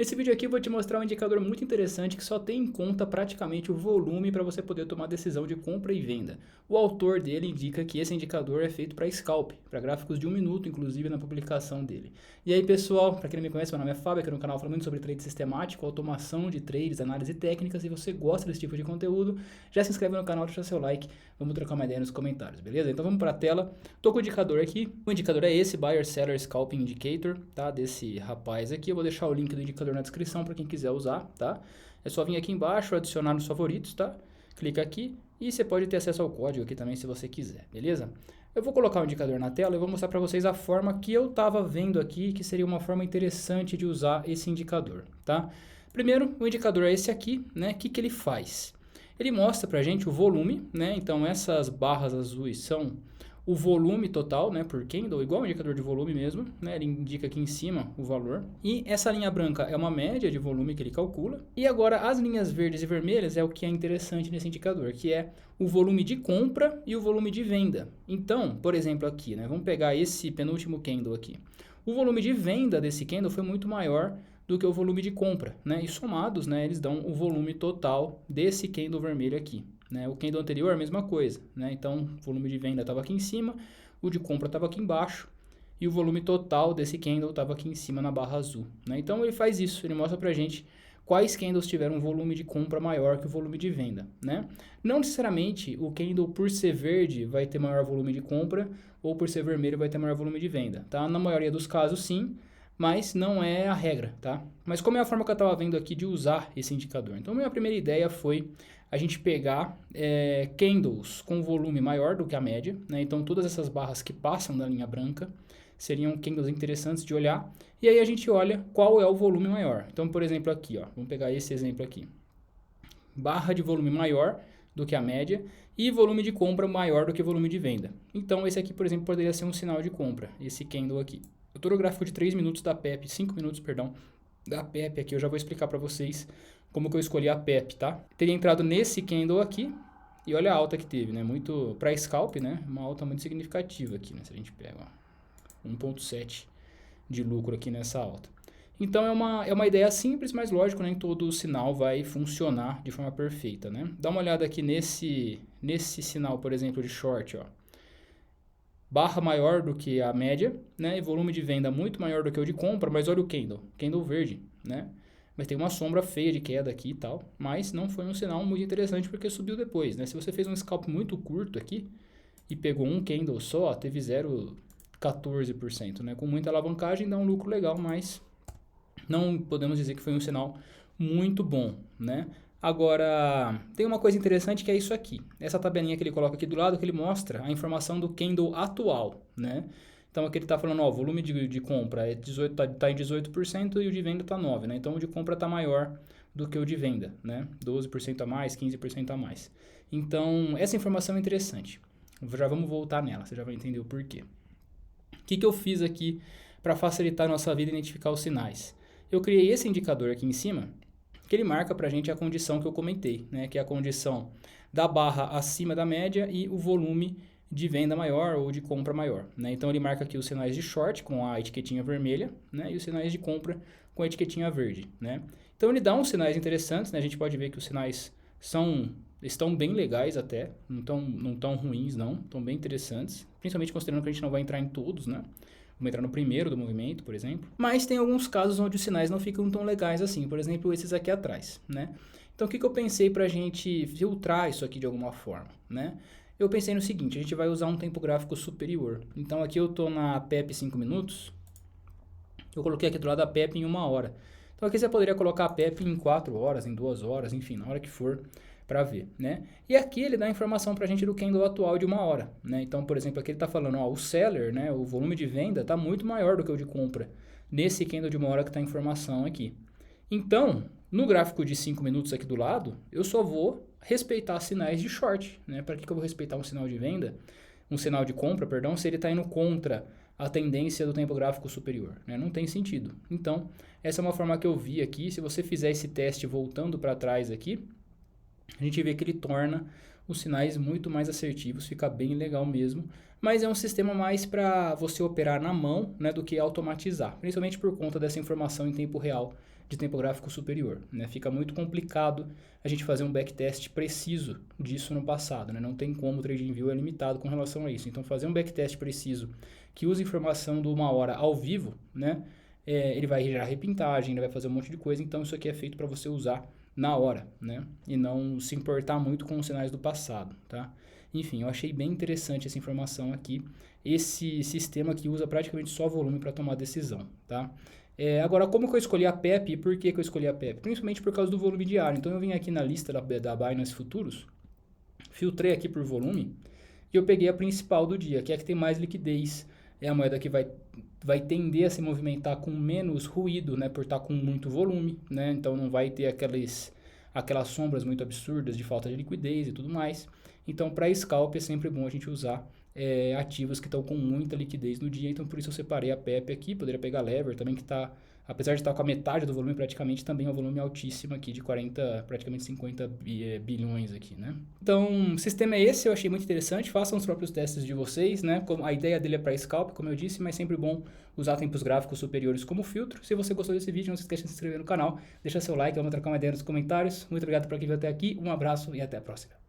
Nesse vídeo aqui eu vou te mostrar um indicador muito interessante que só tem em conta praticamente o volume para você poder tomar decisão de compra e venda. O autor dele indica que esse indicador é feito para scalp, para gráficos de 1 minuto, inclusive na publicação dele. E aí pessoal, para quem não me conhece, meu nome é Fábio, aqui no canal falando muito sobre trade sistemático, automação de trades, análise técnica. Se você gosta desse tipo de conteúdo, já se inscreve no canal, deixa seu like, vamos trocar uma ideia nos comentários, beleza? Então vamos para a tela, tô com o indicador aqui, o indicador é esse, Buyer Seller Scalping Indicator, tá? Desse rapaz aqui, eu vou deixar o link do indicador na descrição para quem quiser usar, tá? É só vir aqui embaixo, adicionar nos favoritos, tá? Clica aqui e você pode ter acesso ao código aqui também se você quiser, beleza? Eu vou colocar o indicador na tela e vou mostrar para vocês a forma que eu estava vendo aqui, que seria uma forma interessante de usar esse indicador, tá? Primeiro, o indicador é esse aqui, né? O que ele faz? Ele mostra para a gente o volume, né? Então essas barras azuis são o volume total, né, por candle, igual o indicador de volume mesmo, né, ele indica aqui em cima o valor. E essa linha branca é uma média de volume que ele calcula. E agora as linhas verdes e vermelhas é o que é interessante nesse indicador, que é o volume de compra e o volume de venda. Então, por exemplo aqui, né, vamos pegar esse penúltimo candle aqui. O volume de venda desse candle foi muito maior do que o volume de compra, né, e somados, né, eles dão o volume total desse candle vermelho aqui. Né? O candle anterior, a mesma coisa. Né? Então, o volume de venda estava aqui em cima, o de compra estava aqui embaixo, e o volume total desse candle estava aqui em cima na barra azul. Né? Então, ele faz isso, ele mostra para a gente quais candles tiveram um volume de compra maior que o volume de venda. Né? Não necessariamente o candle, por ser verde, vai ter maior volume de compra, ou por ser vermelho, vai ter maior volume de venda. Tá? Na maioria dos casos, sim, mas não é a regra, tá? Mas como é a forma que eu estava vendo aqui de usar esse indicador? Então, minha primeira ideia foi a gente pegar candles com volume maior do que a média, né? Então, todas essas barras que passam da linha branca seriam candles interessantes de olhar. E aí a gente olha qual é o volume maior. Então, por exemplo, aqui, ó, vamos pegar esse exemplo aqui. Barra de volume maior do que a média e volume de compra maior do que volume de venda. Então, esse aqui, por exemplo, poderia ser um sinal de compra, esse candle aqui. Eu estou no gráfico de 3 minutos da PEP, 5 minutos, perdão, da PEP aqui. Eu já vou explicar para vocês como que eu escolhi a PEP, tá? Teria entrado nesse candle aqui e olha a alta que teve, né? Muito, para scalp, né? Uma alta muito significativa aqui, né? Se a gente pega, ó, 1,7 de lucro aqui nessa alta. Então é uma ideia simples, mas lógico, nem todo sinal vai funcionar de forma perfeita, né? Dá uma olhada aqui nesse sinal, por exemplo, de short, ó. Barra maior do que a média, né? E volume de venda muito maior do que o de compra, mas olha o candle verde, né? Mas tem uma sombra feia de queda aqui e tal, mas não foi um sinal muito interessante porque subiu depois, né? Se você fez um scalp muito curto aqui e pegou um candle só, teve 0,14%, né? Com muita alavancagem dá um lucro legal, mas não podemos dizer que foi um sinal muito bom, né? Agora, tem uma coisa interessante que é isso aqui. Essa tabelinha que ele coloca aqui do lado, que ele mostra a informação do candle atual, né? Então, aqui ele está falando, ó, o volume de compra é 18, tá em 18% e o de venda está 9%, né? Então, o de compra está maior do que o de venda, né? 12% a mais, 15% a mais. Então, essa informação é interessante. Já vamos voltar nela, você já vai entender o porquê. O que eu fiz aqui para facilitar a nossa vida e identificar os sinais? Eu criei esse indicador aqui em cima, que ele marca para a gente a condição que eu comentei, né? Que é a condição da barra acima da média e o volume de venda maior ou de compra maior, né? Então, ele marca aqui os sinais de short com a etiquetinha vermelha, né? E os sinais de compra com a etiquetinha verde, né? Então, ele dá uns sinais interessantes, né? A gente pode ver que os sinais estão bem legais até, não tão ruins não, estão bem interessantes, principalmente considerando que a gente não vai entrar em todos, né? Vamos entrar no primeiro do movimento, por exemplo. Mas tem alguns casos onde os sinais não ficam tão legais assim, por exemplo, esses aqui atrás, né? Então, o que eu pensei para a gente filtrar isso aqui de alguma forma, né? Eu pensei no seguinte, a gente vai usar um tempo gráfico superior. Então, aqui eu estou na PEP 5 minutos, eu coloquei aqui do lado a PEP em 1 hora. Então, aqui você poderia colocar a PEP em 4 horas, em 2 horas, enfim, na hora que for para ver, né? E aqui ele dá a informação para a gente do candle atual de 1 hora, né? Então, por exemplo, aqui ele está falando, ó, o seller, né, o volume de venda está muito maior do que o de compra nesse candle de 1 hora que está a informação aqui. Então, no gráfico de 5 minutos aqui do lado, eu só vou respeitar sinais de short, né? Para que eu vou respeitar um sinal de venda, um sinal de compra, perdão, se ele está indo contra a tendência do tempo gráfico superior, né? Não tem sentido. Então, essa é uma forma que eu vi aqui. Se você fizer esse teste voltando para trás aqui, a gente vê que ele torna os sinais muito mais assertivos, fica bem legal mesmo, mas é um sistema mais para você operar na mão, né, do que automatizar, principalmente por conta dessa informação em tempo real de tempo gráfico superior, né? Fica muito complicado a gente fazer um backtest preciso disso no passado, né? Não tem como, o TradingView é limitado com relação a isso. Então, fazer um backtest preciso que use informação de 1 hora ao vivo, né? Ele vai gerar repintagem, ele vai fazer um monte de coisa, então isso aqui é feito para você usar na hora, né? E não se importar muito com os sinais do passado, tá? Enfim, eu achei bem interessante essa informação aqui, esse sistema que usa praticamente só volume para tomar decisão, tá? Agora, como que eu escolhi a PEP e por que eu escolhi a PEP? Principalmente por causa do volume diário. Então, eu vim aqui na lista da Binance Futuros, filtrei aqui por volume e eu peguei a principal do dia, que é a que tem mais liquidez. É a moeda que vai tender a se movimentar com menos ruído, né, por estar com muito volume, né? Então, não vai ter aquelas sombras muito absurdas de falta de liquidez e tudo mais. Então, para scalp é sempre bom a gente usar ativos que estão com muita liquidez no dia, então por isso eu separei a PEP aqui, poderia pegar Lever também, que está, apesar de estar com a metade do volume praticamente, também é um volume altíssimo aqui, de 40, praticamente 50 bilhões aqui, né? Então, o sistema é esse, eu achei muito interessante, façam os próprios testes de vocês, né? A ideia dele é para scalp, como eu disse, mas sempre bom usar tempos gráficos superiores como filtro. Se você gostou desse vídeo, não se esqueça de se inscrever no canal, deixa seu like, vamos trocar uma ideia nos comentários. Muito obrigado por quem veio até aqui, um abraço e até a próxima.